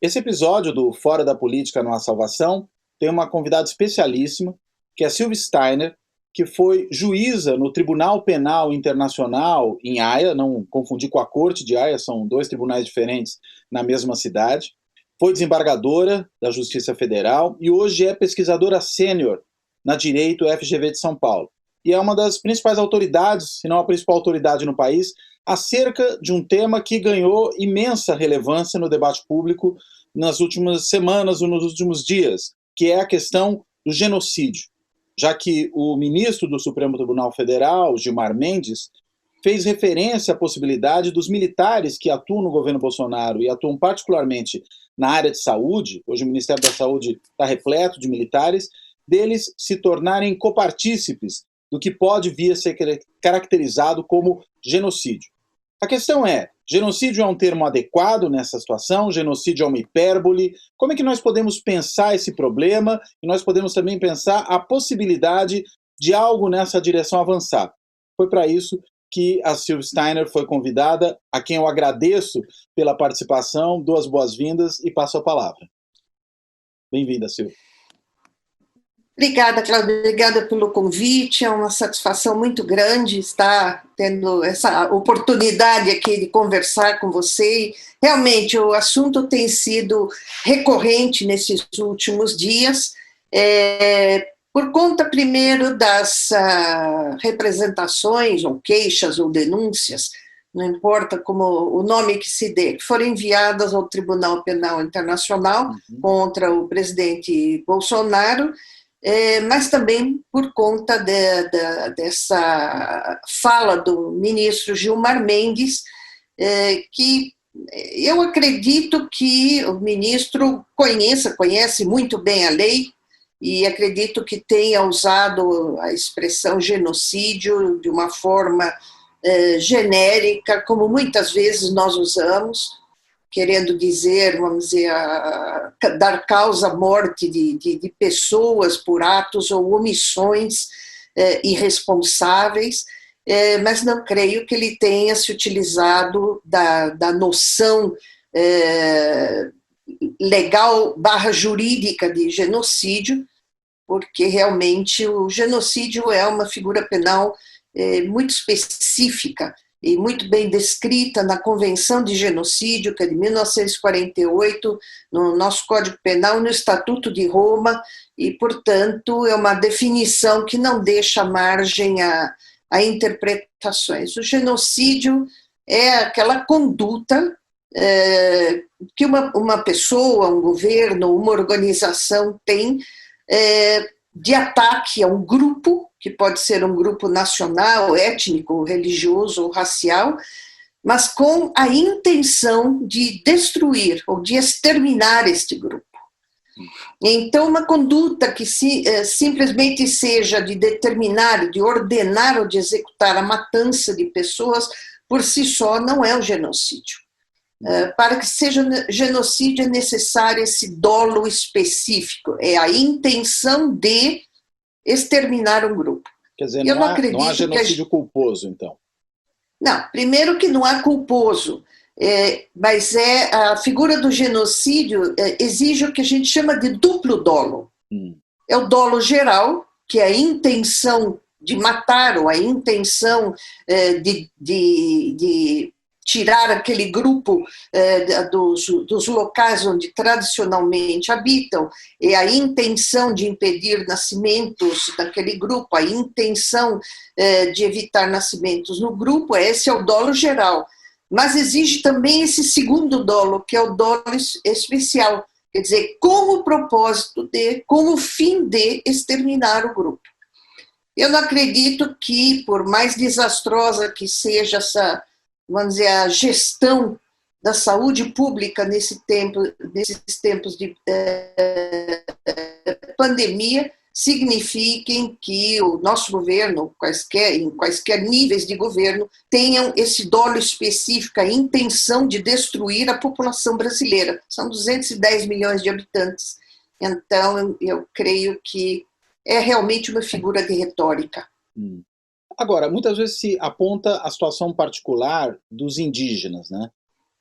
Esse episódio do Fora da Política Não Há Salvação tem uma convidada especialíssima, que é a Silvia Steiner, que foi juíza no Tribunal Penal Internacional em Haia, não confundir com a Corte de Haia, são dois tribunais diferentes na mesma cidade. Foi desembargadora da Justiça Federal e hoje é pesquisadora sênior na Direito FGV de São Paulo. E é uma das principais autoridades, se não a principal autoridade no país, acerca de um tema que ganhou imensa relevância no debate público nas últimas semanas ou nos últimos dias, que é a questão do genocídio, já que o ministro do Supremo Tribunal Federal, Gilmar Mendes, fez referência à possibilidade dos militares que atuam no governo Bolsonaro e atuam particularmente na área de saúde, hoje o Ministério da Saúde está repleto de militares, deles se tornarem copartícipes do que pode vir a ser caracterizado como genocídio. A questão é, genocídio é um termo adequado nessa situação? Genocídio é uma hipérbole? Como é que nós podemos pensar esse problema e nós podemos também pensar a possibilidade de algo nessa direção avançar? Foi para isso que a Silvia Steiner foi convidada, a quem eu agradeço pela participação, dou as boas-vindas e passo a palavra. Bem-vinda, Silvia. Obrigada, Cláudia, obrigada pelo convite, é uma satisfação muito grande estar tendo essa oportunidade aqui de conversar com você. Realmente, o assunto tem sido recorrente nesses últimos dias, por conta, primeiro, das representações, ou queixas, ou denúncias, não importa como o nome que se dê, que foram enviadas ao Tribunal Penal Internacional contra o presidente Bolsonaro, mas também por conta dessa fala do ministro Gilmar Mendes, que eu acredito que o ministro conhece muito bem a lei, e acredito que tenha usado a expressão genocídio de uma forma genérica, como muitas vezes nós usamos, querendo dizer, vamos dizer, dar causa à morte de pessoas por atos ou omissões irresponsáveis, mas não creio que ele tenha se utilizado da noção legal / jurídica de genocídio, porque realmente o genocídio é uma figura penal muito específica e muito bem descrita na Convenção de Genocídio, que é de 1948, no nosso Código Penal, no Estatuto de Roma, e, portanto, é uma definição que não deixa margem a interpretações. O genocídio é aquela conduta que uma pessoa, um governo, uma organização tem de ataque a um grupo, que pode ser um grupo nacional, étnico, religioso ou racial, mas com a intenção de destruir ou de exterminar este grupo. Então, uma conduta que simplesmente seja de determinar, de ordenar ou de executar a matança de pessoas, por si só não é um genocídio. Para que seja genocídio é necessário esse dolo específico, é a intenção de exterminar um grupo. Quer dizer, não há genocídio culposo, então? Não, primeiro que não há culposo, mas a figura do genocídio exige o que a gente chama de duplo dolo. É o dolo geral, que é a intenção de matar, ou a intenção de tirar aquele grupo dos locais onde tradicionalmente habitam, e a intenção de impedir nascimentos naquele grupo, a intenção de evitar nascimentos no grupo, esse é o dolo geral. Mas exige também esse segundo dolo, que é o dolo especial, quer dizer, com o propósito com o fim de exterminar o grupo. Eu não acredito que, por mais desastrosa que seja vamos dizer, a gestão da saúde pública nesses tempos de pandemia, signifiquem que o nosso governo, em quaisquer níveis de governo, tenham esse dolo específico, a intenção de destruir a população brasileira. São 210 milhões de habitantes. Então, eu creio que é realmente uma figura de retórica. Agora, muitas vezes se aponta a situação particular dos indígenas, né?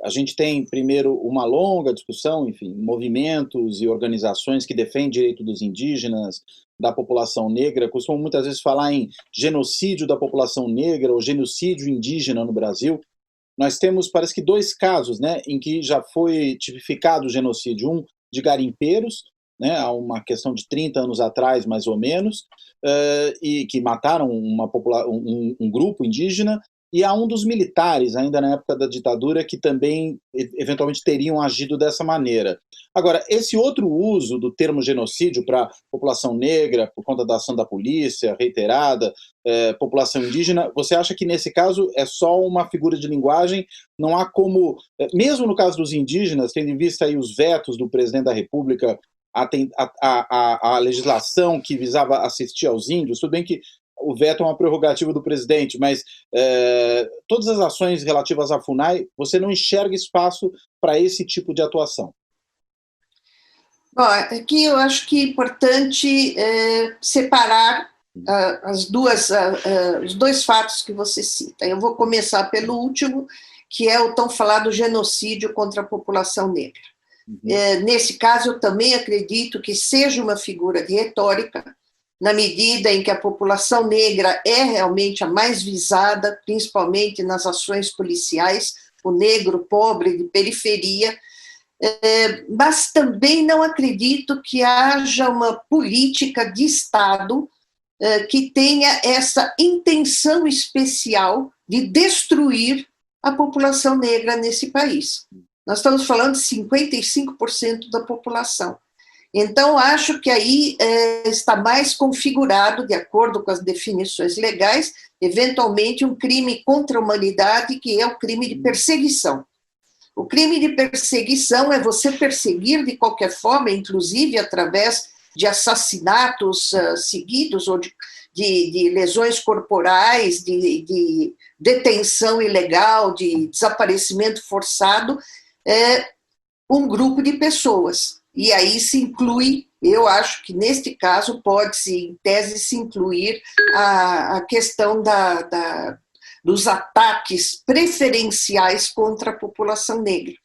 A gente tem, primeiro, uma longa discussão, enfim, movimentos e organizações que defendem o direito dos indígenas, da população negra, costumam muitas vezes falar em genocídio da população negra ou genocídio indígena no Brasil. Nós temos, parece que, 2 casos, né, em que já foi tipificado o genocídio. Um de garimpeiros, né, há uma questão de 30 anos atrás, mais ou menos, e que mataram um grupo indígena, e há um dos militares, ainda na época da ditadura, que também eventualmente teriam agido dessa maneira. Agora, esse outro uso do termo genocídio para população negra, por conta da ação da polícia, reiterada, população indígena, você acha que nesse caso é só uma figura de linguagem? Não há como, mesmo no caso dos indígenas, tendo em vista aí os vetos do presidente da República a legislação que visava assistir aos índios, tudo bem que o veto é uma prerrogativa do presidente, mas todas as ações relativas à FUNAI, você não enxerga espaço para esse tipo de atuação? Bom, aqui eu acho que é importante separar os 2 fatos que você cita. Eu vou começar pelo último, que é o tão falado genocídio contra a população negra. Nesse caso, eu também acredito que seja uma figura de retórica, na medida em que a população negra é realmente a mais visada, principalmente nas ações policiais, o negro pobre de periferia, mas também não acredito que haja uma política de Estado que tenha essa intenção especial de destruir a população negra nesse país. Nós estamos falando de 55% da população. Então, acho que aí está mais configurado, de acordo com as definições legais, eventualmente um crime contra a humanidade, que é o crime de perseguição. O crime de perseguição é você perseguir de qualquer forma, inclusive através de assassinatos seguidos, ou de lesões corporais, de detenção ilegal, de desaparecimento forçado, um grupo de pessoas. E aí se inclui, eu acho que neste caso pode-se, em tese, se incluir a questão dos ataques preferenciais contra a população negra.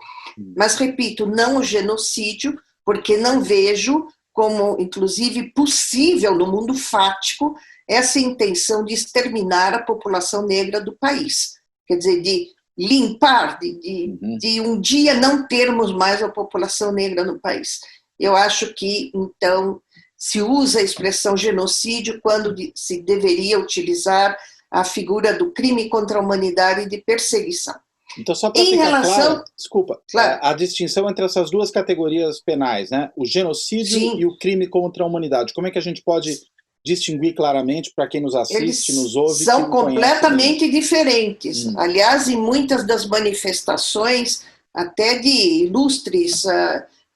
Mas, repito, não o genocídio, porque não vejo como, inclusive, possível no mundo fático essa intenção de exterminar a população negra do país. Quer dizer, de limpar, de um dia não termos mais a população negra no país. Eu acho que, então, se usa a expressão genocídio quando se deveria utilizar a figura do crime contra a humanidade e de perseguição. Então, só para ficar claro, desculpa, claro, a distinção entre essas 2 categorias penais, né? O genocídio Sim. e o crime contra a humanidade. Como é que a gente pode distinguir claramente para quem nos assiste, nos ouve? São completamente diferentes. Aliás, em muitas das manifestações, até de ilustres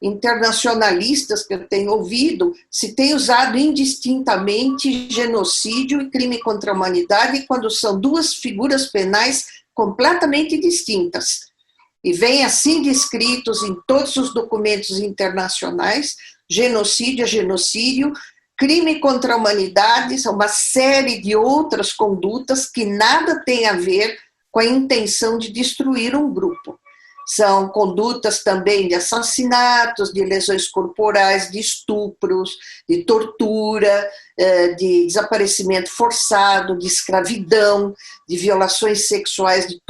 internacionalistas que eu tenho ouvido, se tem usado indistintamente genocídio e crime contra a humanidade, quando são 2 figuras penais completamente distintas. E vem assim descritos em todos os documentos internacionais: genocídio é genocídio, crime contra a humanidade são uma série de outras condutas que nada tem a ver com a intenção de destruir um grupo. São condutas também de assassinatos, de lesões corporais, de estupros, de tortura, de desaparecimento forçado, de escravidão, de violações sexuais de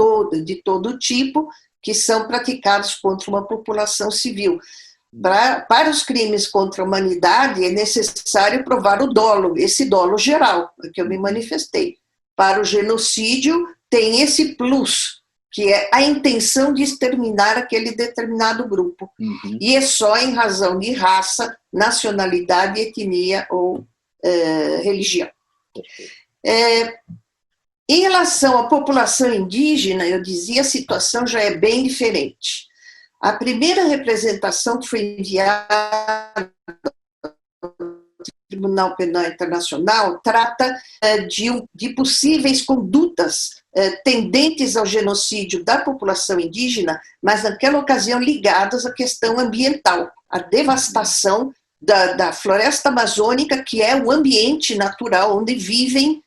todo tipo, que são praticados contra uma população civil. Para os crimes contra a humanidade, é necessário provar o dolo, esse dolo geral, que eu me manifestei. Para o genocídio, tem esse plus, que é a intenção de exterminar aquele determinado grupo. E é só em razão de raça, nacionalidade, etnia ou religião. Em relação à população indígena, eu dizia, a situação já é bem diferente. A primeira representação que foi enviada ao Tribunal Penal Internacional trata de possíveis condutas tendentes ao genocídio da população indígena, mas naquela ocasião ligadas à questão ambiental, à devastação da floresta amazônica, que é o ambiente natural onde vivem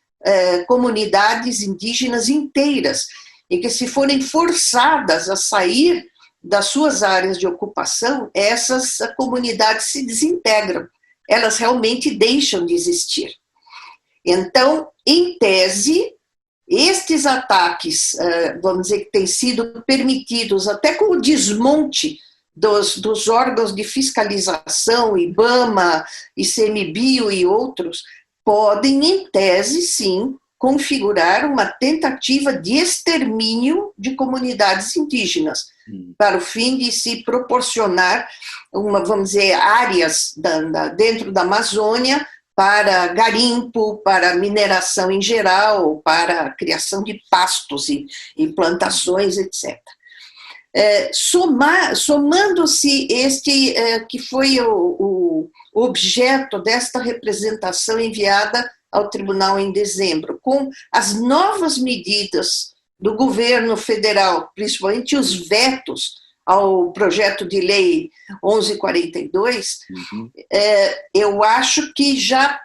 comunidades indígenas inteiras. e que, se forem forçadas a sair das suas áreas de ocupação, essas comunidades se desintegram, elas realmente deixam de existir. Então, em tese, estes ataques, vamos dizer, que têm sido permitidos até com o desmonte dos órgãos de fiscalização, IBAMA, ICMBio e outros, podem, em tese, sim, configurar uma tentativa de extermínio de comunidades indígenas, para o fim de se proporcionar, vamos dizer, áreas dentro da Amazônia para garimpo, para mineração em geral, para a criação de pastos e plantações, etc. Somando-se este, que foi o objeto desta representação enviada ao tribunal em dezembro, com as novas medidas do governo federal, principalmente os vetos ao projeto de lei 1142, eu acho que já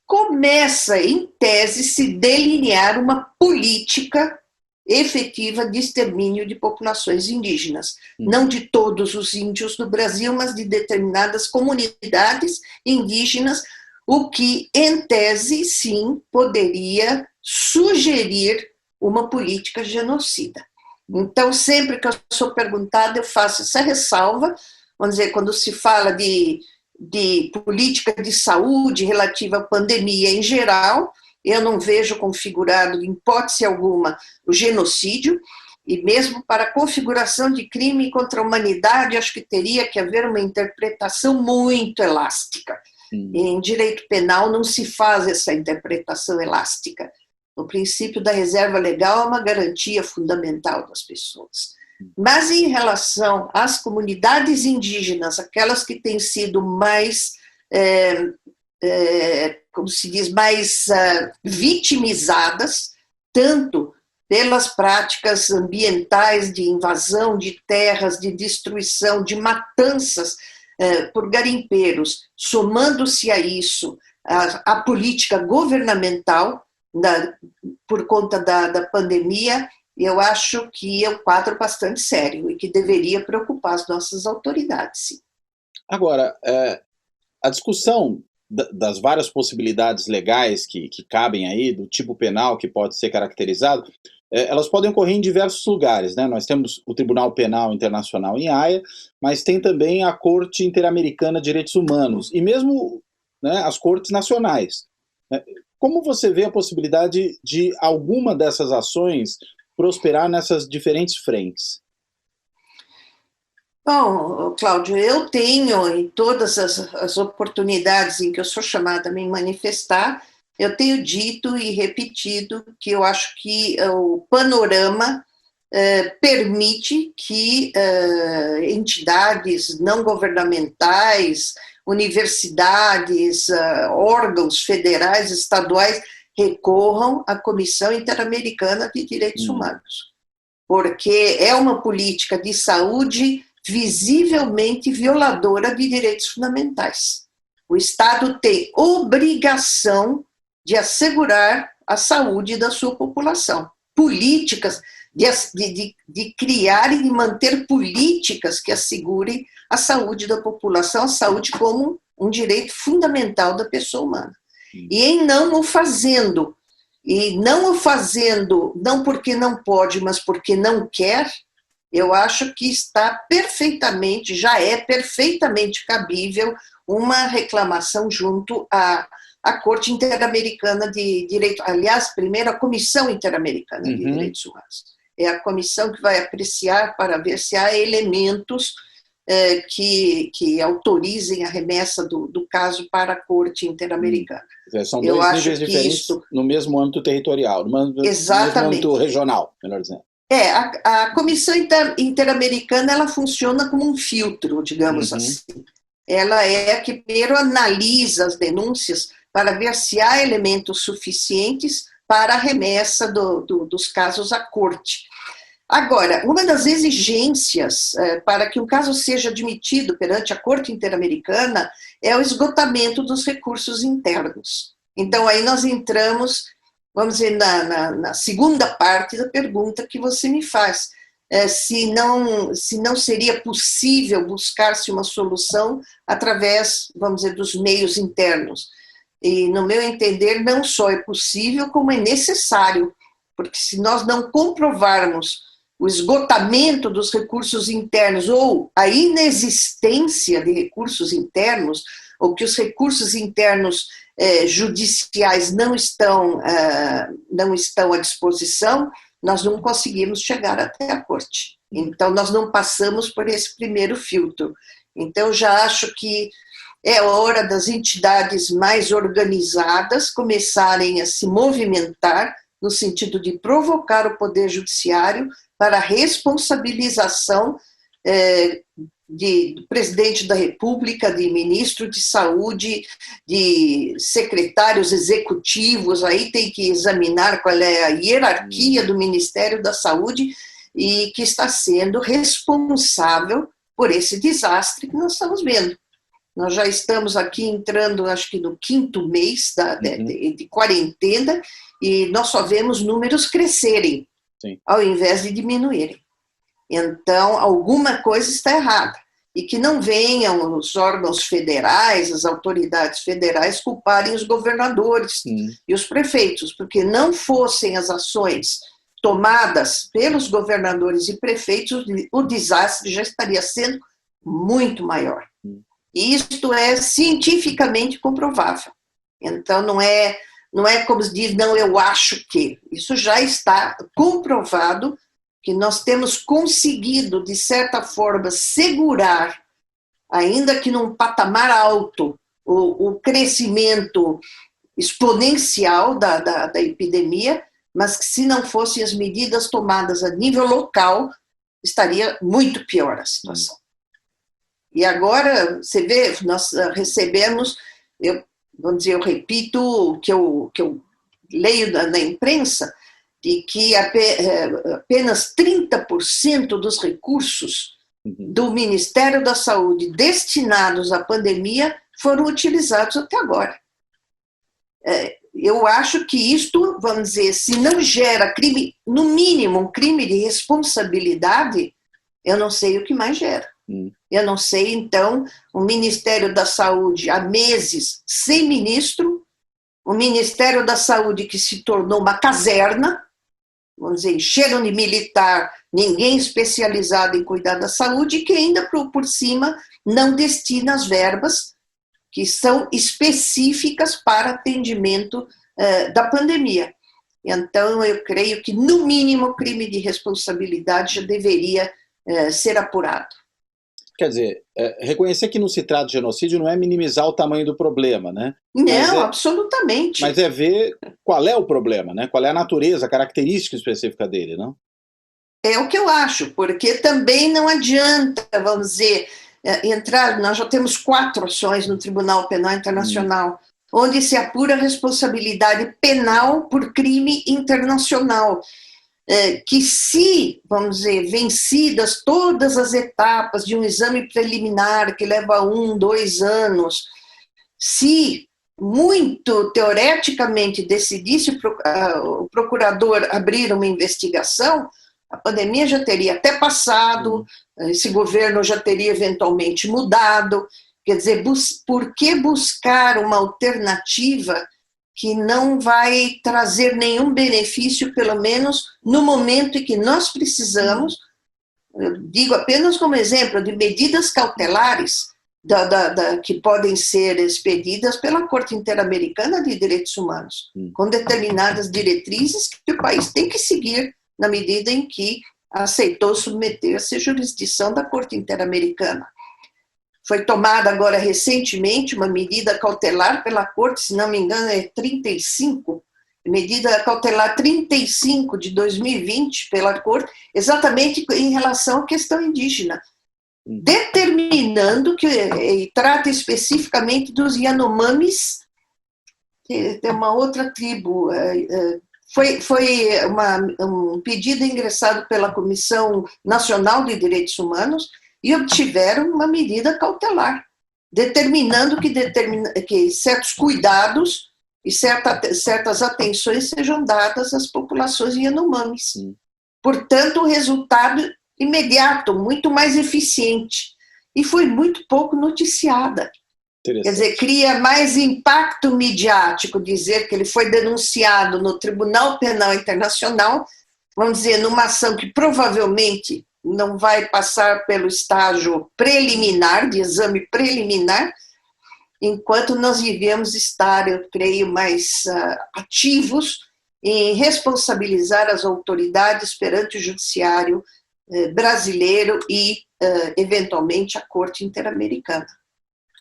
começa, em tese, se delinear uma política efetiva de extermínio de populações indígenas. Não de todos os índios do Brasil, mas de determinadas comunidades indígenas, o que, em tese, sim, poderia sugerir uma política genocida. Então, sempre que eu sou perguntada, eu faço essa ressalva, vamos dizer, quando se fala de política de saúde relativa à pandemia em geral, eu não vejo configurado, em hipótese alguma, o genocídio, e mesmo para a configuração de crime contra a humanidade, acho que teria que haver uma interpretação muito elástica. Em direito penal não se faz essa interpretação elástica. O princípio da reserva legal é uma garantia fundamental das pessoas. Mas em relação às comunidades indígenas, aquelas que têm sido mais, como se diz, mais vitimizadas, tanto pelas práticas ambientais de invasão de terras, de destruição, de matanças por garimpeiros, somando-se a isso a política governamental, por conta da pandemia, eu acho que é um quadro bastante sério e que deveria preocupar as nossas autoridades, sim. Agora, a discussão das várias possibilidades legais que cabem aí, do tipo penal que pode ser caracterizado, elas podem ocorrer em diversos lugares, né? Nós temos o Tribunal Penal Internacional em Haia, mas tem também a Corte Interamericana de Direitos Humanos, e mesmo, né, as cortes nacionais. Como você vê a possibilidade de alguma dessas ações prosperar nessas diferentes frentes? Bom, Cláudio, eu tenho, em todas as oportunidades em que eu sou chamada a me manifestar, eu tenho dito e repetido que eu acho que o panorama permite que entidades não governamentais, universidades, órgãos federais, estaduais, recorram à Comissão Interamericana de Direitos Humanos, porque é uma política de saúde visivelmente violadora de direitos fundamentais. O Estado tem obrigação de assegurar a saúde da sua população. Políticas, de criar e de manter políticas que assegurem a saúde da população, a saúde como um direito fundamental da pessoa humana. E em não o fazendo, não porque não pode, mas porque não quer, eu acho que já é perfeitamente cabível uma reclamação junto à Corte Interamericana de Direitos, aliás, primeiro a Comissão Interamericana de Direitos Humanos. É a comissão que vai apreciar para ver se há elementos que autorizem a remessa do caso para a Corte Interamericana. São dois níveis diferentes no mesmo âmbito territorial, no mesmo âmbito regional, melhor dizendo. A Comissão Interamericana ela funciona como um filtro, digamos assim. Ela é a que primeiro analisa as denúncias para ver se há elementos suficientes para a remessa dos casos à Corte. Agora, uma das exigências para que um caso seja admitido perante a Corte Interamericana é o esgotamento dos recursos internos. Então, aí nós entramos vamos dizer, na segunda parte da pergunta que você me faz, se não seria possível buscar-se uma solução através, vamos dizer, dos meios internos. E, no meu entender, não só é possível, como é necessário, porque se nós não comprovarmos o esgotamento dos recursos internos ou a inexistência de recursos internos, ou que os recursos internos judiciais não estão à disposição, nós não conseguimos chegar até a corte. Então, nós não passamos por esse primeiro filtro. Então, já acho que é hora das entidades mais organizadas começarem a se movimentar no sentido de provocar o Poder Judiciário para a responsabilização do presidente da República, de ministro de Saúde, de secretários executivos. Aí tem que examinar qual é a hierarquia do Ministério da Saúde e que está sendo responsável por esse desastre que nós estamos vendo. Nós já estamos aqui entrando, acho que no 5º mês de quarentena, e nós só vemos números crescerem, sim, ao invés de diminuírem. Então, alguma coisa está errada. E que não venham os órgãos federais, as autoridades federais, culparem os governadores e os prefeitos, porque não fossem as ações tomadas pelos governadores e prefeitos, o desastre já estaria sendo muito maior. E isto é cientificamente comprovável. Então, não é como se diz, não, eu acho que. Isso já está comprovado, que nós temos conseguido, de certa forma, segurar, ainda que num patamar alto, o crescimento exponencial da epidemia, mas que, se não fossem as medidas tomadas a nível local, estaria muito pior a situação. E agora, você vê, nós recebemos, eu repito o que eu leio na imprensa, de que apenas 30% dos recursos do Ministério da Saúde destinados à pandemia foram utilizados até agora. Eu acho que isto, vamos dizer, se não gera crime, no mínimo um crime de responsabilidade, eu não sei o que mais gera. Eu não sei, então, o Ministério da Saúde há meses sem ministro, o Ministério da Saúde que se tornou uma caserna, vamos dizer, encheram de militar, ninguém especializado em cuidar da saúde, e que ainda por cima não destina as verbas que são específicas para atendimento da pandemia. Então, eu creio que, no mínimo, o crime de responsabilidade já deveria ser apurado. Quer dizer, reconhecer que não se trata de genocídio não é minimizar o tamanho do problema, né? Não, absolutamente. Mas é ver qual é o problema, né? Qual é a natureza, a característica específica dele, não? É o que eu acho, porque também não adianta, vamos dizer, entrar, nós já temos 4 ações no Tribunal Penal Internacional, onde se apura a responsabilidade penal por crime internacional. Que se, vamos dizer, vencidas todas as etapas de um exame preliminar que leva 1, 2 anos, se muito teoreticamente decidisse o procurador abrir uma investigação, a pandemia já teria até passado, esse governo já teria eventualmente mudado. Quer dizer, por que buscar uma alternativa que não vai trazer nenhum benefício, pelo menos no momento em que nós precisamos? Eu digo apenas como exemplo de medidas cautelares que podem ser expedidas pela Corte Interamericana de Direitos Humanos, com determinadas diretrizes que o país tem que seguir na medida em que aceitou submeter-se à jurisdição da Corte Interamericana. Foi tomada agora recentemente uma medida cautelar pela Corte, se não me engano é 35, medida cautelar 35 de 2020 pela Corte, exatamente em relação à questão indígena, determinando que trata especificamente dos Yanomamis, que é uma outra tribo. Foi um pedido ingressado pela Comissão Nacional de Direitos Humanos, e obtiveram uma medida cautelar, determinando que certos cuidados e certas atenções sejam dadas às populações Yanomamis. Portanto, o resultado imediato, muito mais eficiente, e foi muito pouco noticiada. Quer dizer, cria mais impacto midiático dizer que ele foi denunciado no Tribunal Penal Internacional, vamos dizer, numa ação que provavelmente não vai passar pelo estágio preliminar, de exame preliminar, enquanto nós devemos estar, eu creio, mais ativos em responsabilizar as autoridades perante o judiciário brasileiro e, eventualmente, a Corte Interamericana.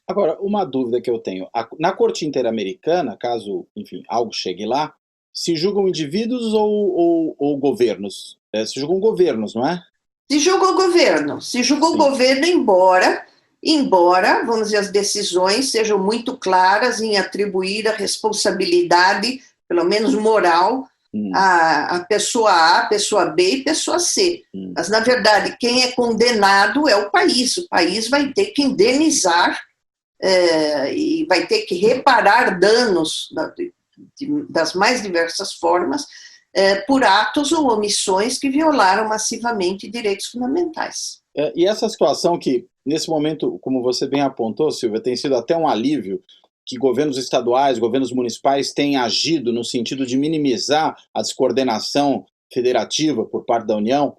Agora, uma dúvida que eu tenho. Na Corte Interamericana, caso, enfim, algo chegue lá, se julgam indivíduos ou governos? Se julgam governos, não é? Se julga o governo. Se julga o governo, embora, vamos dizer, as decisões sejam muito claras em atribuir a responsabilidade, pelo menos moral, a pessoa A, pessoa B e pessoa C. Mas, na verdade, quem é condenado é o país. O país vai ter que indenizar e vai ter que reparar danos das mais diversas formas por atos ou omissões que violaram massivamente direitos fundamentais. E essa situação que, nesse momento, como você bem apontou, Silvia, tem sido até um alívio que governos estaduais, governos municipais têm agido no sentido de minimizar a descoordenação federativa por parte da União.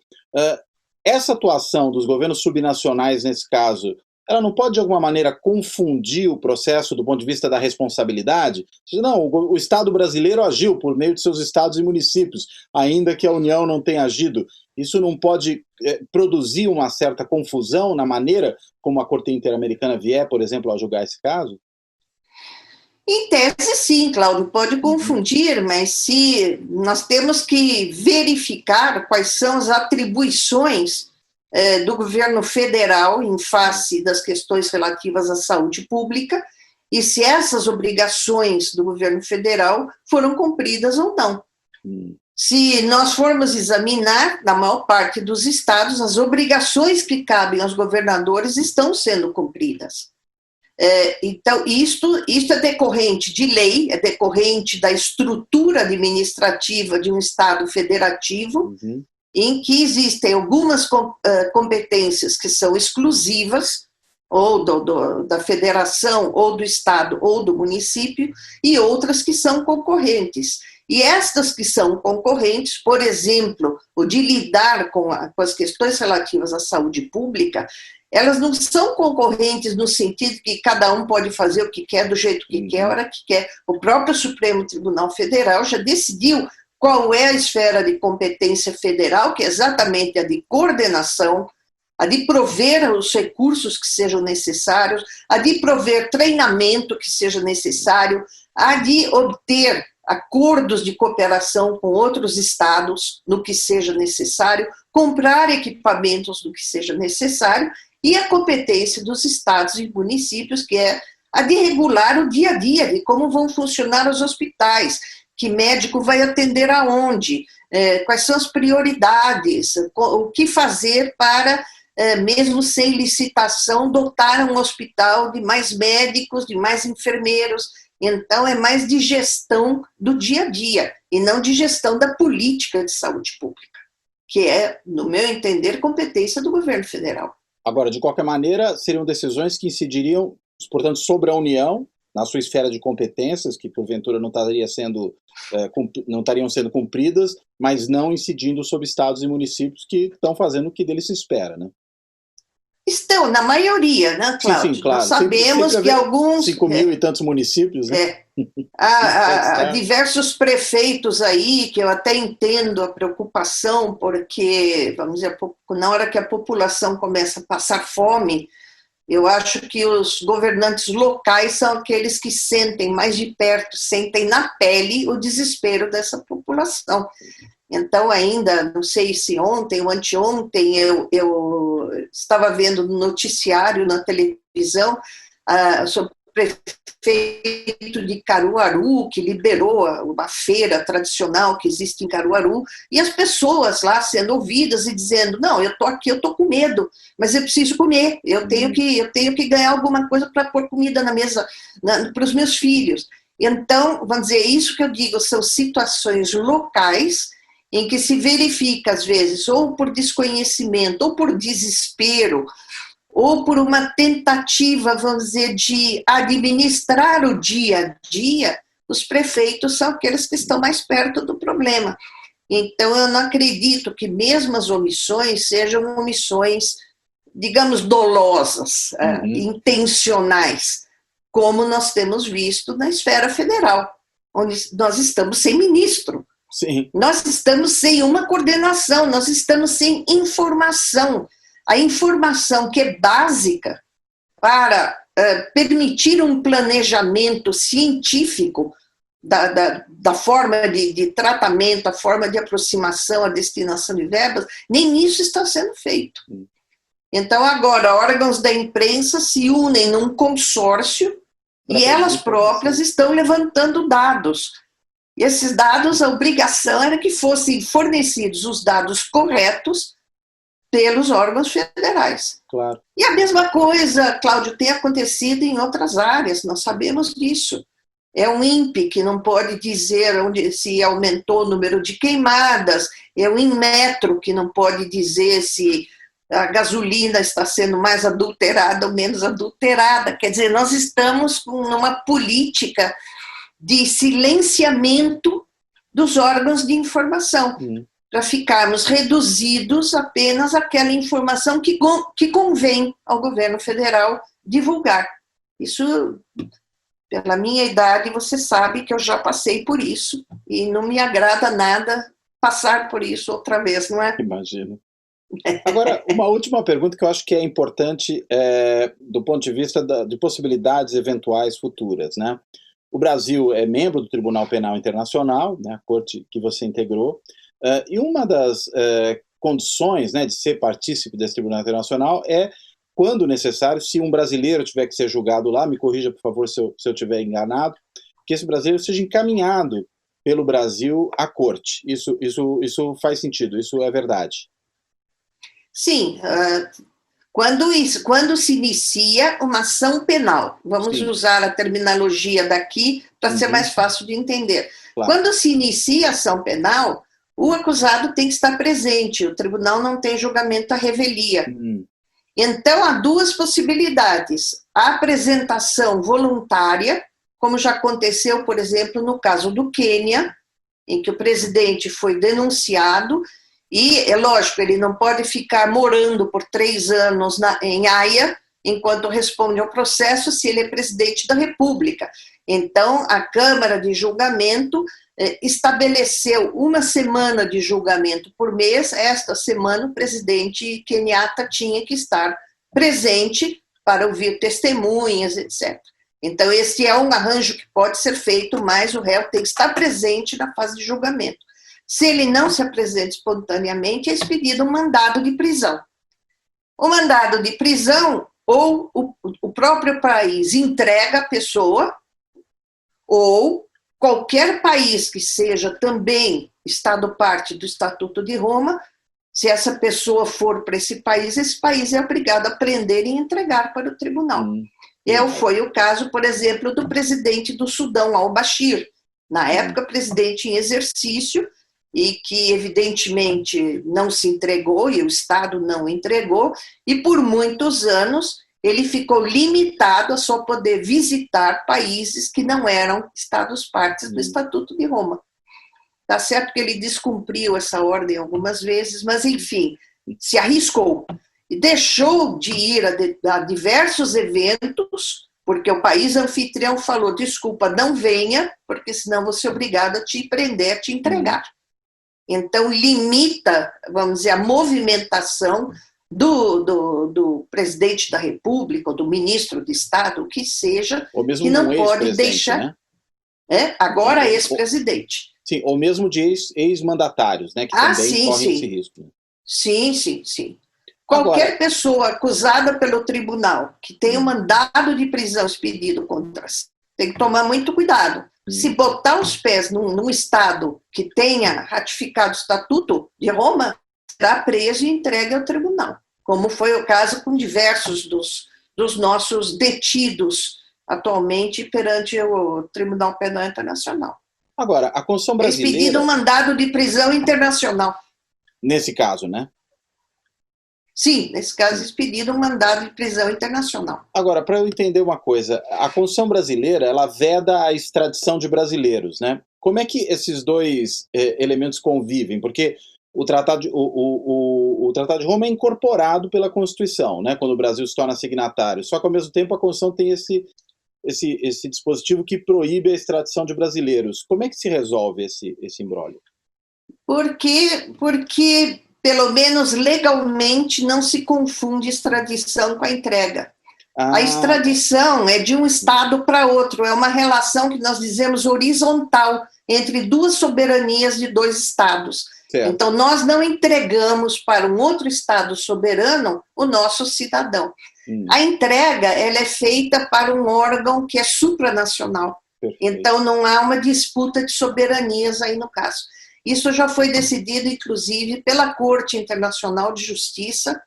Essa atuação dos governos subnacionais, nesse caso, ela não pode, de alguma maneira, confundir o processo do ponto de vista da responsabilidade? Não, o Estado brasileiro agiu por meio de seus estados e municípios, ainda que a União não tenha agido. Isso não pode produzir uma certa confusão na maneira como a Corte Interamericana vier, por exemplo, a julgar esse caso? Em tese, sim, Cláudio, pode confundir, mas se nós temos que verificar quais são as atribuições do governo federal em face das questões relativas à saúde pública e se essas obrigações do governo federal foram cumpridas ou não. Se nós formos examinar, na maior parte dos estados, as obrigações que cabem aos governadores estão sendo cumpridas. Então, isto é decorrente de lei, é decorrente da estrutura administrativa de um estado federativo, em que existem algumas competências que são exclusivas, ou da federação, ou do estado, ou do município, e outras que são concorrentes. E estas que são concorrentes, por exemplo, o de lidar com as questões relativas à saúde pública, elas não são concorrentes no sentido que cada um pode fazer o que quer, do jeito que quer, a hora que quer. O próprio Supremo Tribunal Federal já decidiu qual é a esfera de competência federal, que é exatamente a de coordenação, a de prover os recursos que sejam necessários, a de prover treinamento que seja necessário, a de obter acordos de cooperação com outros estados no que seja necessário, comprar equipamentos no que seja necessário, e a competência dos estados e municípios, que é a de regular o dia a dia, de como vão funcionar os hospitais, que médico vai atender aonde, quais são as prioridades, o que fazer para, mesmo sem licitação, dotar um hospital de mais médicos, de mais enfermeiros. Então, é mais de gestão do dia a dia, e não de gestão da política de saúde pública, que é, no meu entender, competência do governo federal. Agora, de qualquer maneira, seriam decisões que incidiriam, portanto, sobre a União, na sua esfera de competências, que porventura não estariam sendo cumpridas, mas não incidindo sobre estados e municípios que estão fazendo o que deles se espera, né? Estão, na maioria, né, Cláudio? Sim, claro. Nós sabemos que alguns... 5 mil e tantos municípios, né? Há diversos prefeitos aí, que eu até entendo a preocupação, porque, vamos dizer, na hora que a população começa a passar fome, eu acho que os governantes locais são aqueles que sentem mais de perto, sentem na pele o desespero dessa população. Então, ainda, não sei se ontem ou anteontem, eu estava vendo no noticiário, na televisão, sobre o prefeito de Caruaru, que liberou uma feira tradicional que existe em Caruaru, e as pessoas lá sendo ouvidas e dizendo, não, eu estou aqui, eu estou com medo, mas eu preciso comer, eu tenho que ganhar alguma coisa para pôr comida na mesa para os meus filhos. Então, vamos dizer, isso que eu digo, são situações locais em que se verifica, às vezes, ou por desconhecimento, ou por desespero, ou por uma tentativa, vamos dizer, de administrar o dia a dia, os prefeitos são aqueles que estão mais perto do problema. Então, eu não acredito que mesmo as omissões sejam omissões, digamos, dolosas, intencionais, como nós temos visto na esfera federal, onde nós estamos sem ministro. Sim. Nós estamos sem uma coordenação, nós estamos sem informação. A informação que é básica para permitir um planejamento científico da forma de tratamento, a forma de aproximação, a destinação de verbas, nem isso está sendo feito. Então, agora, órgãos da imprensa se unem num consórcio e elas próprias estão levantando dados. E esses dados, a obrigação era que fossem fornecidos os dados corretos pelos órgãos federais. Claro. E a mesma coisa, Cláudio, tem acontecido em outras áreas, nós sabemos disso. É um INPE que não pode dizer onde se aumentou o número de queimadas, é o INMetro que não pode dizer se a gasolina está sendo mais adulterada ou menos adulterada. Quer dizer, nós estamos numa política de silenciamento dos órgãos de informação, para ficarmos reduzidos apenas àquela informação que convém ao governo federal divulgar. Isso, pela minha idade, você sabe que eu já passei por isso, e não me agrada nada passar por isso outra vez, não é? Imagino. Agora, uma última pergunta que eu acho que é importante do ponto de vista de possibilidades eventuais futuras, né? O Brasil é membro do Tribunal Penal Internacional, né, a corte que você integrou, e uma das condições, né, de ser partícipe desse Tribunal Internacional é, quando necessário, se um brasileiro tiver que ser julgado lá, me corrija, por favor, se eu estiver enganado, que esse brasileiro seja encaminhado pelo Brasil à corte. Isso faz sentido, isso é verdade. Sim, quando se inicia uma ação penal, vamos usar a terminologia daqui para ser mais fácil de entender. Claro. Quando se inicia a ação penal, o acusado tem que estar presente, o tribunal não tem julgamento à revelia. Então, há duas possibilidades. A apresentação voluntária, como já aconteceu, por exemplo, no caso do Quênia, em que o presidente foi denunciado. E, é lógico, ele não pode ficar morando por 3 anos em Haia, enquanto responde ao processo, se ele é presidente da República. Então, a Câmara de Julgamento estabeleceu 1 semana de julgamento por mês. Esta semana, o presidente Kenyatta tinha que estar presente para ouvir testemunhas, etc. Então, esse é um arranjo que pode ser feito, mas o réu tem que estar presente na fase de julgamento. Se ele não se apresenta espontaneamente, é expedido um mandado de prisão. O mandado de prisão, ou o próprio país entrega a pessoa, ou qualquer país que seja também Estado parte do Estatuto de Roma, se essa pessoa for para esse país é obrigado a prender e entregar para o tribunal. Foi o caso, por exemplo, do presidente do Sudão, al-Bashir, na época presidente em exercício, e que evidentemente não se entregou, e o Estado não entregou, e por muitos anos ele ficou limitado a só poder visitar países que não eram Estados-partes do Estatuto de Roma. Tá certo que ele descumpriu essa ordem algumas vezes, mas enfim, se arriscou. E deixou de ir a diversos eventos, porque o país anfitrião falou, desculpa, não venha, porque senão você é obrigado a te prender, a te entregar. Então, limita, vamos dizer, a movimentação do presidente da República, ou do ministro de Estado, o que seja, ou mesmo que não pode deixar... Né? Agora ex-presidente. Sim, ou mesmo de ex-mandatários, né, que também correm esse risco. Sim. Qualquer pessoa acusada pelo tribunal que tenha um mandado de prisão expedido contra si, tem que tomar muito cuidado. Se botar os pés num Estado que tenha ratificado o Estatuto de Roma, será preso e entregue ao tribunal, como foi o caso com diversos dos nossos detidos atualmente perante o Tribunal Penal Internacional. Agora, a Constituição brasileira... Eles pediram um mandado de prisão internacional. Nesse caso, né? Sim, nesse caso eles pediram um mandado de prisão internacional. Agora, para eu entender uma coisa, a Constituição brasileira, ela veda a extradição de brasileiros, né? Como é que esses dois elementos convivem? Porque o Tratado de Roma é incorporado pela Constituição, né? Quando o Brasil se torna signatário. Só que, ao mesmo tempo, a Constituição tem esse dispositivo que proíbe a extradição de brasileiros. Como é que se resolve esse imbróglio? Porque, pelo menos legalmente, não se confunde extradição com a entrega. A extradição é de um estado para outro, é uma relação que nós dizemos horizontal, entre duas soberanias de dois estados. Certo. Então, nós não entregamos para um outro estado soberano o nosso cidadão. A entrega ela é feita para um órgão que é supranacional. Perfeito. Então, não há uma disputa de soberanias aí no caso. Isso já foi decidido, inclusive, pela Corte Internacional de Justiça,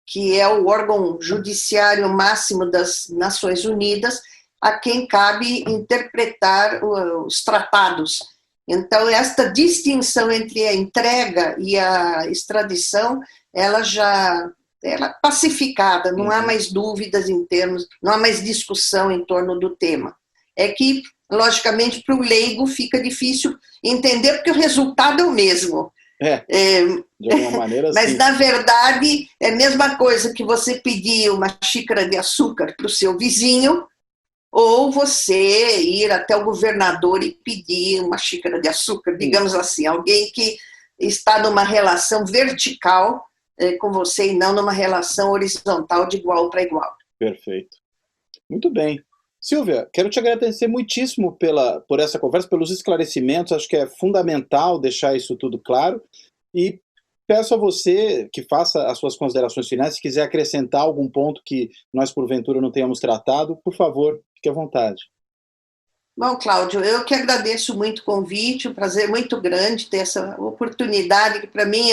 que é o órgão judiciário máximo das Nações Unidas, a quem cabe interpretar os tratados. Então, esta distinção entre a entrega e a extradição, ela é pacificada, não há mais dúvidas em termos, não há mais discussão em torno do tema. É que, logicamente, para o leigo fica difícil entender, porque o resultado é o mesmo. De alguma maneira, mas, sim. Na verdade, é a mesma coisa que você pedir uma xícara de açúcar para o seu vizinho, ou você ir até o governador e pedir uma xícara de açúcar, digamos assim, alguém que está numa relação vertical com você e não numa relação horizontal de igual para igual. Perfeito. Muito bem. Silvia, quero te agradecer muitíssimo por essa conversa, pelos esclarecimentos, acho que é fundamental deixar isso tudo claro, e peço a você que faça as suas considerações finais, se quiser acrescentar algum ponto que nós, porventura, não tenhamos tratado, por favor, fique à vontade. Bom, Cláudio, eu que agradeço muito o convite, um prazer muito grande ter essa oportunidade, que para mim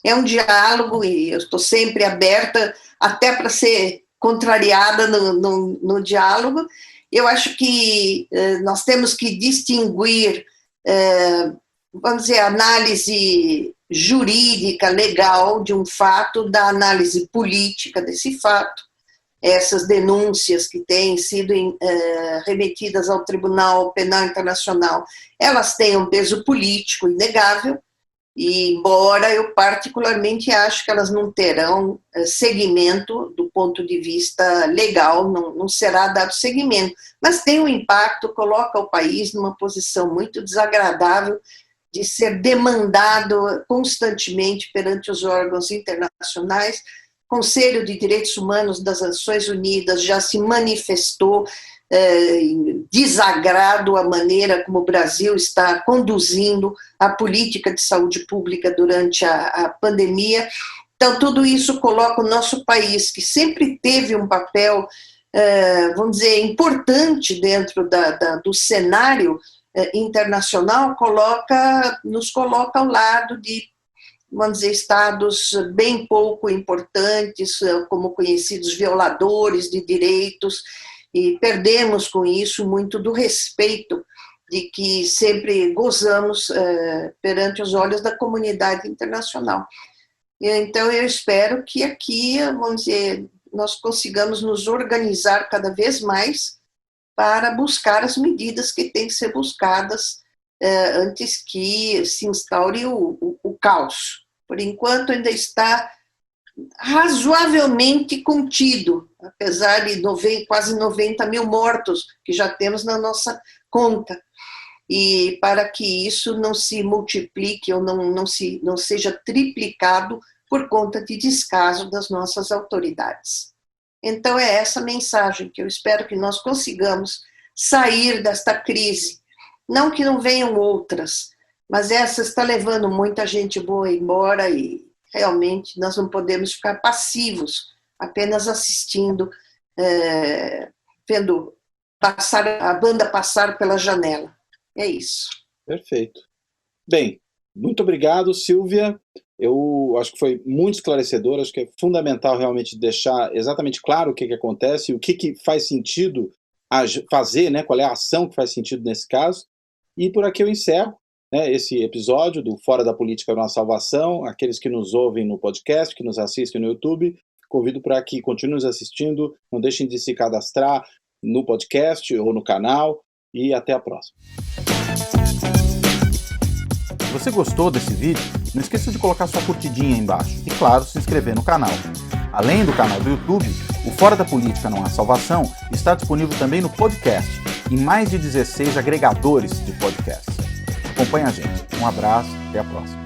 é um diálogo, e eu estou sempre aberta até para ser contrariada no diálogo. Eu acho que nós temos que distinguir, vamos dizer, a análise jurídica, legal de um fato da análise política desse fato. Essas denúncias que têm sido remetidas ao Tribunal Penal Internacional, elas têm um peso político inegável, e embora eu particularmente acho que elas não terão seguimento do ponto de vista legal, não será dado seguimento, mas tem um impacto, coloca o país numa posição muito desagradável de ser demandado constantemente perante os órgãos internacionais. O Conselho de Direitos Humanos das Nações Unidas já se manifestou em desagrado à maneira como o Brasil está conduzindo a política de saúde pública durante a pandemia. Então, tudo isso coloca o nosso país, que sempre teve um papel, vamos dizer, importante dentro do cenário internacional, nos coloca ao lado de, vamos dizer, estados bem pouco importantes, como conhecidos violadores de direitos, e perdemos com isso muito do respeito de que sempre gozamos perante os olhos da comunidade internacional. Então, eu espero que aqui, vamos dizer, nós consigamos nos organizar cada vez mais para buscar as medidas que têm que ser buscadas antes que se instaure o caos. Por enquanto, ainda está razoavelmente contido, apesar de quase 90 mil mortos que já temos na nossa conta. E para que isso não se multiplique ou não seja triplicado por conta de descaso das nossas autoridades. Então, é essa mensagem que eu espero que nós consigamos sair desta crise. Não que não venham outras, mas essa está levando muita gente boa embora e realmente nós não podemos ficar passivos, apenas assistindo, vendo a banda passar pela janela. É isso. Perfeito. Bem, muito obrigado, Silvia. Eu acho que foi muito esclarecedor, acho que é fundamental realmente deixar exatamente claro o que acontece, o que faz sentido fazer, né, qual é a ação que faz sentido nesse caso. E por aqui eu encerro, né, esse episódio do Fora da Política Não Há Salvação. Aqueles que nos ouvem no podcast, que nos assistem no YouTube, convido para que continuem nos assistindo, não deixem de se cadastrar no podcast ou no canal, e até a próxima. Se você gostou desse vídeo, não esqueça de colocar sua curtidinha aí embaixo e, claro, se inscrever no canal. Além do canal do YouTube, o Fora da Política Não Há Salvação está disponível também no podcast, em mais de 16 agregadores de podcasts. Acompanhe a gente. Um abraço, até a próxima.